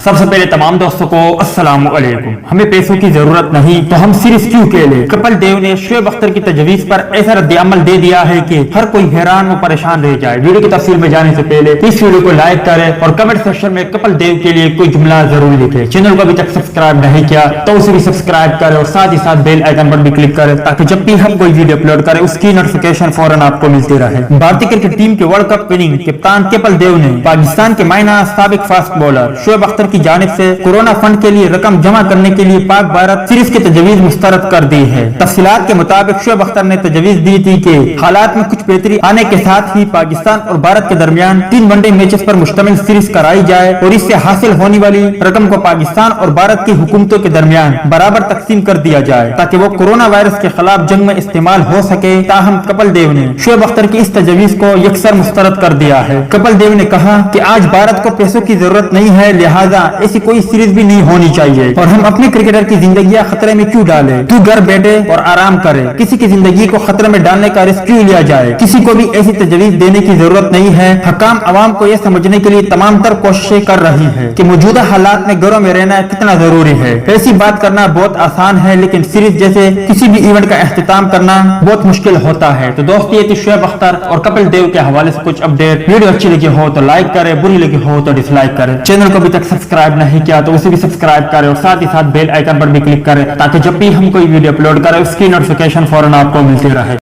सबसे पहले तमाम दोस्तों को अस्सलाम वालेकुम। हमें पैसों की जरूरत नहीं तो हम सीरीज क्यों खेले। कपिल देव ने शोएब अख्तर की तजवीज पर ऐसा रद्द-ए-अमल दे दिया है कि हर कोई हैरान व परेशान रह जाए। वीडियो की तफसील में जाने से पहले इस वीडियो को लाइक करें और कमेंट सेक्शन में कपिल देव के लिए कोई जुमला जरूर लिखे। चैनल को अभी तक सब्सक्राइब नहीं किया तो उसे भी सब्सक्राइब करें और साथ ही साथ बेल आइकन पर भी क्लिक करें ताकि जब भी हम कोई वीडियो अपलोड करें उसकी नोटिफिकेशन फौरन आपको मिलती रहे। भारतीय क्रिकेट टीम के वर्ल्ड कप विनिंग कप्तान कपिल देव ने पाकिस्तान के मायना साबिक फास्ट बॉलर शोएब अख्तर की जानिब से कोरोना फंड के लिए रकम जमा करने के लिए पाक भारत सीरीज की तजवीज मुस्तरद कर दी है। तफसीलात के मुताबिक शोएब अख्तर ने तजवीज दी थी कि हालात में कुछ बेहतरी आने के साथ ही पाकिस्तान और भारत के दरमियान 3 वनडे मैचेस पर मुश्तमिल सीरीज कराई जाए और इससे हासिल होने वाली रकम को पाकिस्तान और भारत की हुकूमतों के दरमियान बराबर तकसीम कर दिया जाए ताकि वो कोरोना वायरस के खिलाफ जंग में इस्तेमाल हो सके। ताहम कपिल देव ने शोएब अख्तर की इस तजवीज को यकसर मुस्तरद कर दिया है। कपिल देव ने कहा कि आज भारत को पैसों की जरूरत नहीं है, लिहाजा ऐसी कोई सीरीज भी नहीं होनी चाहिए और हम अपने क्रिकेटर की जिंदगी खतरे में क्यों डालें। तू घर बैठे और आराम करे, किसी की जिंदगी को खतरे में डालने का रिस्क क्यों लिया जाए। किसी को भी ऐसी तजवीज देने की जरूरत नहीं है। हकाम अवाम को यह समझने के लिए तमाम तर कोशिशें कर रही है कि मौजूदा हालात में घरों में रहना कितना जरूरी है। ऐसी बात करना बहुत आसान है लेकिन सीरीज जैसे किसी भी इवेंट का एहतिताम करना बहुत मुश्किल होता है। तो दोस्तों ये थी शोएब अख्तर और कपिल देव के हवाले से कुछ अपडेट। वीडियो अच्छी लगी हो तो लाइक करें, बुरी लगी हो तो डिसलाइक करें। चैनल को अभी तक सब्सक्राइब नहीं किया तो उसे भी सब्सक्राइब करें और साथ ही साथ बेल आइकन पर भी क्लिक करें ताकि जब भी हम कोई वीडियो अपलोड करें उसकी नोटिफिकेशन फौरन आपको मिलती रहे।